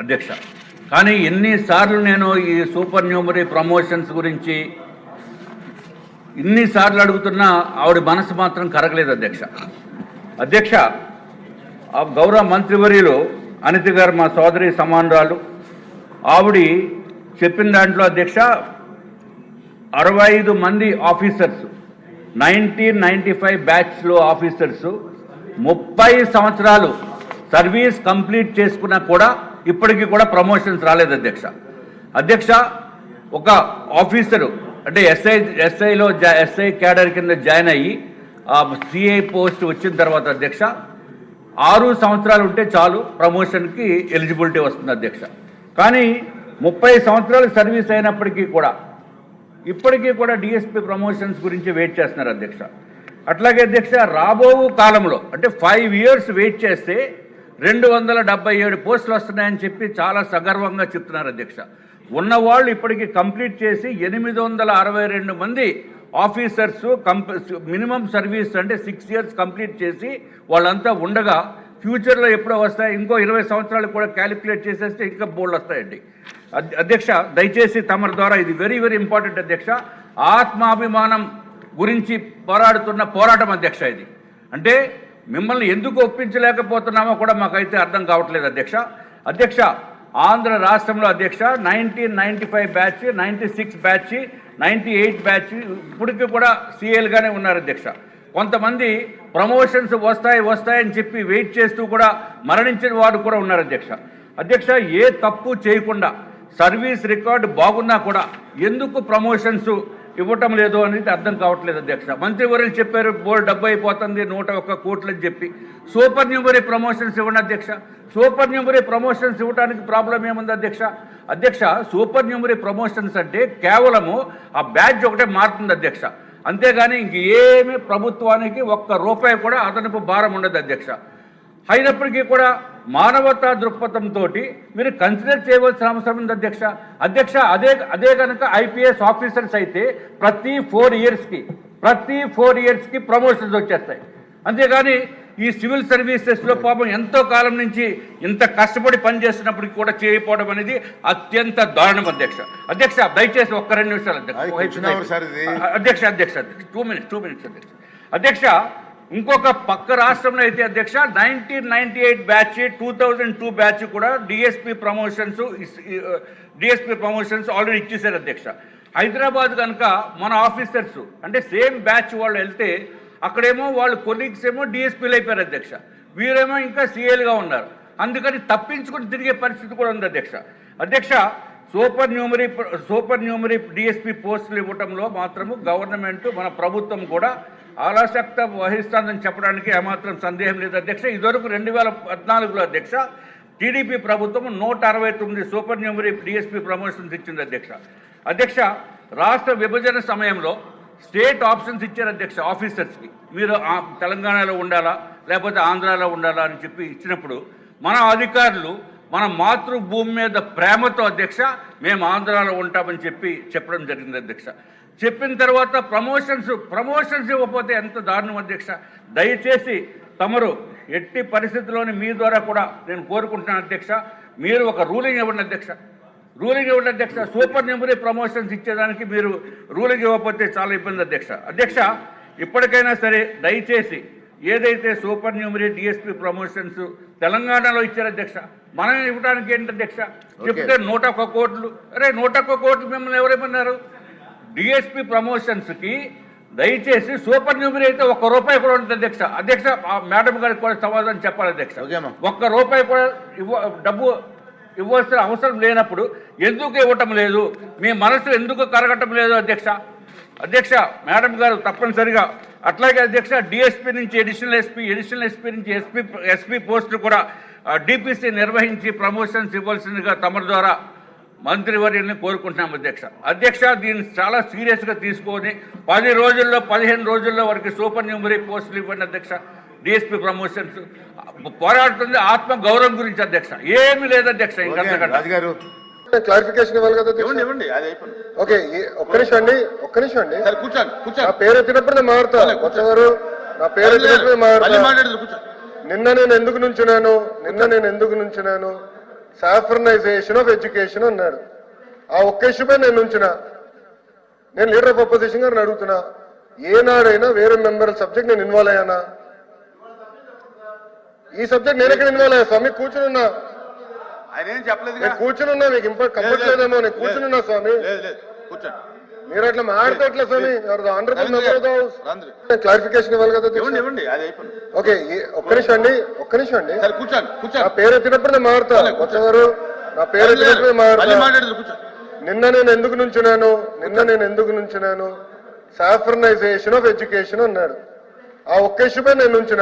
అధ్యక్ష. కానీ ఎన్నిసార్లు నేను ఈ సూపర్ న్యూమరీ ప్రమోషన్స్ గురించి ఇన్నిసార్లు అడుగుతున్నా ఆవిడ మనసు మాత్రం కరగలేదు అధ్యక్ష. అధ్యక్ష, గౌరవ మంత్రివర్యులు అనిత గారు మా సోదరి సమానురాలు, ఆవిడ చెప్పిన దాంట్లో అధ్యక్ష 65 మంది ఆఫీసర్స్ 1995 బ్యాచ్లో ఆఫీసర్స్ 30 సంవత్సరాలు సర్వీస్ కంప్లీట్ చేసుకున్నా కూడా ఇప్పటికీ కూడా ప్రమోషన్స్ రాలేదు అధ్యక్ష. అధ్యక్ష, ఒక ఆఫీసరు అంటే ఎస్ఐ క్యాడర్ కింద జాయిన్ అయ్యి సిఐ పోస్ట్ వచ్చిన తర్వాత అధ్యక్ష 6 సంవత్సరాలు ఉంటే చాలు ప్రమోషన్కి ఎలిజిబిలిటీ వస్తుంది అధ్యక్ష. కానీ 30 సంవత్సరాలు సర్వీస్ అయినప్పటికీ కూడా ఇప్పటికీ కూడా డిఎస్పీ ప్రమోషన్స్ గురించి వెయిట్ చేస్తున్నారు అధ్యక్ష. అట్లాగే అధ్యక్ష, రాబో కాలంలో అంటే 5 ఇయర్స్ వెయిట్ చేస్తే 277 పోస్టులు వస్తున్నాయని చెప్పి చాలా సగర్వంగా చెప్తున్నారు అధ్యక్ష. ఉన్నవాళ్ళు ఇప్పటికీ కంప్లీట్ చేసి 862 మంది ఆఫీసర్స్ మినిమం సర్వీస్ అంటే 6 ఇయర్స్ కంప్లీట్ చేసి వాళ్ళంతా ఉండగా ఫ్యూచర్లో ఎప్పుడో వస్తాయి, ఇంకో 20 సంవత్సరాలు కూడా క్యాలిక్యులేట్ చేసేస్తే ఇంకా బోల్డ్ వస్తాయండి అధ్యక్ష. దయచేసి తమ ద్వారా ఇది వెరీ వెరీ ఇంపార్టెంట్ అధ్యక్ష. ఆత్మాభిమానం గురించి పోరాడుతున్న పోరాటం అధ్యక్ష ఇది. అంటే మిమ్మల్ని ఎందుకు ఒప్పించలేకపోతున్నామో కూడా మాకైతే అర్థం కావట్లేదు అధ్యక్ష. అధ్యక్ష, ఆంధ్ర రాష్ట్రంలో అధ్యక్ష 1995 బ్యాచ్, 96 బ్యాచ్, 98 బ్యాచ్ ఇప్పటికీ కూడా సీఎల్గానే ఉన్నారు అధ్యక్ష. కొంతమంది ప్రమోషన్స్ వస్తాయని చెప్పి వెయిట్ చేస్తూ కూడా మరణించిన వారు కూడా ఉన్నారు అధ్యక్ష. అధ్యక్ష, ఏ తప్పు చేయకుండా సర్వీస్ రికార్డు బాగున్నా కూడా ఎందుకు ప్రమోషన్స్ ఇవ్వటం లేదు అనేది అర్థం కావట్లేదు అధ్యక్ష. మంత్రివర్యులు చెప్పారు బోర్డు డబ్బు అయిపోతుంది 101 కోట్లు అని చెప్పి. సూపర్ న్యూమరీ ప్రమోషన్స్ ఇవ్వండి అధ్యక్ష. సూపర్ న్యూమరీ ప్రమోషన్స్ ఇవ్వడానికి ప్రాబ్లం ఏముంది అధ్యక్ష? అధ్యక్ష, సూపర్ న్యూమరీ ప్రమోషన్స్ అంటే కేవలము ఆ బ్యాడ్జ్ ఒకటే మారుతుంది అధ్యక్ష. అంతేగాని ఇంక ఏమి ప్రభుత్వానికి ₹1 కూడా అదనపు భారం ఉండదు అధ్యక్ష. అయినప్పటికీ కూడా మానవతా దృక్పథంతో మీరు కన్సిడర్ చేయవలసిన అవసరం ఉంది అధ్యక్ష. అధ్యక్ష, అదే కనుక ఐపీఎస్ ఆఫీసర్స్ అయితే ప్రతి 4 ఇయర్స్కి ప్రమోషన్స్ వచ్చేస్తాయి. అంతేగాని ఈ సివిల్ సర్వీసెస్లో పాపం ఎంతో కాలం నుంచి ఇంత కష్టపడి పనిచేస్తున్నప్పటికీ కూడా చేయకపోవడం అనేది అత్యంత దారుణం అధ్యక్ష. అధ్యక్ష, దయచేసి 1-2 నిమిషాలు అధ్యక్ష. అధ్యక్ష 2 మినిట్స్ అధ్యక్ష. అధ్యక్ష, ఇంకొక పక్క రాష్ట్రంలో అయితే అధ్యక్ష 1998 బ్యాచ్, 2002 బ్యాచ్ కూడా డిఎస్పీ ప్రమోషన్స్ ఆల్రెడీ ఇచ్చేశారు అధ్యక్ష. హైదరాబాద్ కనుక మన ఆఫీసర్స్ అంటే సేమ్ బ్యాచ్ వాళ్ళు వెళ్తే అక్కడేమో వాళ్ళు కొలీగ్స్ ఏమో డిఎస్పీలు అయిపోయారు అధ్యక్ష, వీరేమో ఇంకా సీఏలుగా ఉన్నారు. అందుకని తప్పించుకుని తిరిగే పరిస్థితి కూడా ఉంది అధ్యక్ష. అధ్యక్ష, సూపర్ న్యూమరీ డిఎస్పీ పోస్టులు ఇవ్వటంలో మాత్రము గవర్నమెంట్ మన ప్రభుత్వం కూడా ఆలస్యత వహిస్తుందని చెప్పడానికి ఏమాత్రం సందేహం లేదు అధ్యక్ష. ఇదివరకు 2014లో అధ్యక్ష టీడీపీ ప్రభుత్వం 169 సూపర్ న్యూమరీ డిఎస్పీ ప్రమోషన్స్ ఇచ్చింది అధ్యక్ష. అధ్యక్ష, రాష్ట్ర విభజన సమయంలో స్టేట్ ఆప్షన్స్ ఇచ్చారు అధ్యక్ష ఆఫీసర్స్కి. మీరు తెలంగాణలో ఉండాలా లేకపోతే ఆంధ్రాలో ఉండాలా అని చెప్పి ఇచ్చినప్పుడు మన అధికారులు మన మాతృభూమి మీద ప్రేమతో అధ్యక్ష మేము ఆంధ్రాలో ఉంటామని చెప్పడం జరిగింది అధ్యక్ష. చెప్పిన తర్వాత ప్రమోషన్స్ ఇవ్వకపోతే ఎంత దారుణం అధ్యక్ష. దయచేసి తమరు ఎట్టి పరిస్థితుల్లోని మీ ద్వారా కూడా నేను కోరుకుంటున్నాను అధ్యక్ష, మీరు ఒక రూలింగ్ ఇవ్వండి అధ్యక్ష. సూపర్ న్యూమరీ ప్రమోషన్స్ ఇచ్చేదానికి మీరు రూలింగ్ ఇవ్వకపోతే చాలా ఇబ్బంది అధ్యక్ష. అధ్యక్ష, ఇప్పటికైనా సరే దయచేసి ఏదైతే సూపర్ న్యూమరీ డిఎస్పీ ప్రమోషన్స్ తెలంగాణలో ఇచ్చారు అధ్యక్ష, మనం ఇవ్వడానికి ఏంటి అధ్యక్ష? చెప్తే 101 కోట్లు. అరే 101 కోట్లు మిమ్మల్ని ఎవరేమన్నారు? డిఎస్పీ ప్రమోషన్స్కి దయచేసి సూపర్ న్యూమరీ అయితే ₹1 కూడా ఉంటుంది అధ్యక్ష. అధ్యక్ష, మేడం గారికి కూడా సమాధానం చెప్పాలి అధ్యక్ష. ₹1 కూడా డబ్బు ఇవ్వాల్సిన అవసరం లేనప్పుడు ఎందుకు ఇవ్వటం లేదు? మీ మనసు ఎందుకు కరగటం లేదు అధ్యక్ష? అధ్యక్ష, మేడం గారు తప్పనిసరిగా అట్లాగే అధ్యక్ష డిఎస్పీ నుంచి ఎడిషనల్ ఎస్పీ నుంచి ఎస్పీ పోస్టులు కూడా డిపిసి నిర్వహించి ప్రమోషన్స్ ఇవ్వాల్సిందిగా తమ ద్వారా మంత్రివర్యుల్ని కోరుకుంటున్నాం అధ్యక్ష. అధ్యక్ష, దీన్ని చాలా సీరియస్గా తీసుకొని 10 రోజుల్లో 15 రోజుల్లో వరకు సూపర్ న్యూమరీ పోస్టులు ఇవ్వండి అధ్యక్ష. డిఎస్పీ ప్రమోషన్స్ పోరాడుతుంది ఆత్మ గౌరవం గురించి అధ్యక్ష, ఏమీ లేదు అధ్యక్ష. ఇంకా క్లారిఫికేషన్ ఇవ్వాలి కదా. ఓకే, ఒక్క నిమిషం అండి. నా పేరు ఎత్తినప్పుడు నేను మాట్లాడతాను. వచ్చేవారు నా పేరు ఎత్తినప్పుడు మాట్లాడతాను. నిన్న నేను ఎందుకు నుంచున్నాను సాఫ్రనైజేషన్ ఆఫ్ ఎడ్యుకేషన్ అన్నాడు. ఆ ఒక్క ఇష్యూపై నేను ఉంచిన, నేను లీడర్ ఆఫ్ అపోజిషన్ గారిని అడుగుతున్నా, ఏనాడైనా వేరే మెంబర్ సబ్జెక్ట్ నేను ఇన్వాల్వ్ అయ్యానా? ఈ సబ్జెక్ట్ నేను ఎక్కడ ఇన్వాల్వ్ అయ్యా స్వామి? కూర్చుని ఉన్నా, ఆయన ఏం చెప్పలేదు. నేను కూర్చుని ఉన్నా, మీకు కంపట్లేదేమో, నేను కూర్చుని ఉన్నా స్వామి. కూర్చోండి. మీరు అట్లా మాట్లాడితే ఎట్లా స్వామి? Honourable member of the house రండి. క్లారిఫికేషన్ ఇవ్వాలి కదా. ఇవ్వండి అది అయిపోయింది. ఓకే, ఒక్క నిమిషం అండి, ఒక్క నిమిషం అండి. సరే కూర్చోండి నా కూర్చోండి. పేరు ఎత్తినప్పుడు నేను మారుతా. వచ్చేవారు నా పేరు ఎత్తినప్పుడు మళ్ళీ మారుతా. మాట్లాడదు కూర్చోండి. నిన్న నేను ఎందుకు నుంచున్నాను? సాఫ్రనైజేషన్ ఆఫ్ ఎడ్యుకేషన్ అన్నాడు. ఆ ఒక్క ఇష్యూపై నేను ఉంచిన,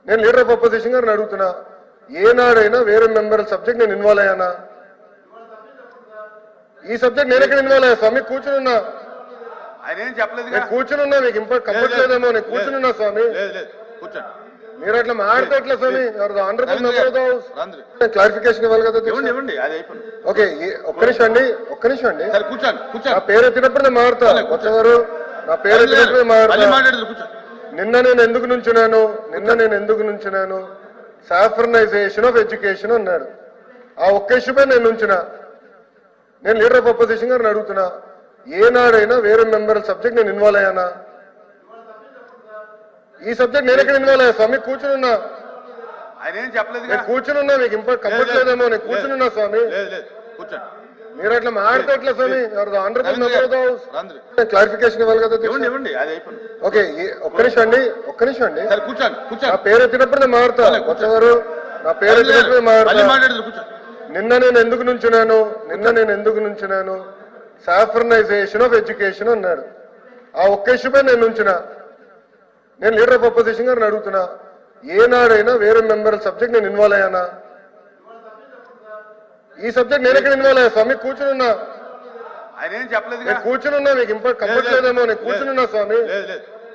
నేను లీడర్ ఆఫ్ అపోజిషన్ గారిని అడుగుతున్నా, ఏనాడైనా వేరే మెంబర్ సబ్జెక్ట్ నేను ఇన్వాల్వ్ అయ్యానా? ఈ సబ్జెక్ట్ నేను ఎక్కడ ఇన్వాల్వ్ అయ్యా స్వామి? కూర్చుని ఉన్నా, ఆయన ఏం చెప్పలేదు. నేను కూర్చుని ఉన్నా, మీకు కంపట్లేదేమో, నేను కూర్చుని ఉన్నా స్వామి. కూర్చోండి. మీరు అట్లా మాట్లాడితే ఎట్లా స్వామి? Honourable member of the house రండి. క్లారిఫికేషన్ ఇవ్వాలి కదా. ఇవ్వండి అది అయిపోయింది. ఓకే, ఒక్క నిమిషం అండి. సరే కూర్చోండి నా కూర్చోండి. పేరు ఎత్తినప్పుడు నేను మారుతా. వచ్చేవారు నా పేరు ఎత్తినప్పుడు నేను మళ్ళీ మారుతా. మాట్లాడదు కూర్చోండి. నిన్న నేను ఎందుకు నుంచున్నాను? సాఫ్రనైజేషన్ ఆఫ్ ఎడ్యుకేషన్ అన్నాడు. ఆ ఒక్క ఇష్యూపై నేను ఉంచిన, నేను లీడర్ ఆఫ్ అపోజిషన్ గారిని అడుగుతున్నా, ఏనాడైనా వేరే మెంబర్ సబ్జెక్ట్ నేను ఇన్వాల్వ్ అయ్యానా? ఈ సబ్జెక్ట్ నేను ఎక్కడ ఇన్వాల్వ్ అయ్యా స్వామి? కూర్చుని ఉన్నా, ఆయన ఏం చెప్పలేదు. నేను కూర్చుని ఉన్నా, మీకు కంపట్లేదేమో, నేను కూర్చుని ఉన్నా స్వామి. కూర్చోండి. మీరు అట్లా మాట్లాడితే ఎట్లా స్వామి? Honourable member of the house రండి. క్లారిఫికేషన్ ఇవ్వాలి కదా. ఇవ్వండి అది అయిపోయింది. ఓకే, ఒక్క నిమిషం అండి. సరే కూర్చోండి నా కూర్చోండి. పేరు ఎత్తినప్పుడు నేను మారుతా. వచ్చేవారు నా పేరు ఎత్తినప్పుడు నేను మళ్ళీ మారుతా. మాట్లాడదు కూర్చోండి. నిన్న నేను ఎందుకు నుంచున్నాను? సాఫ్రనైజేషన్ ఆఫ్ ఎడ్యుకేషన్ అన్నాడు. ఆ ఒక్క ఇష్యూపై నేను ఉంచిన, నేను లీడర్ ఆఫ్ అపోజిషన్ గారిని అడుగుతున్నా, ఏనాడైనా వేరే మెంబర్ సబ్జెక్ట్ నేను ఇన్వాల్వ్ అయ్యానా? ఈ సబ్జెక్ట్ నేను ఎక్కడ ఇన్వాల్వ్ అయ్యా స్వామి? కూర్చుని ఉన్నా, ఆయన ఏం చెప్పలేదు. నేను కూర్చుని ఉన్నా, మీకు కంపట్లేదేమో, నేను కూర్చుని ఉన్నా స్వామి.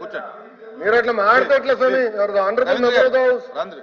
కూర్చోండి. మీరు అట్లా మాట్లాడితే ఎట్లా స్వామి? Honourable member of the house రండి.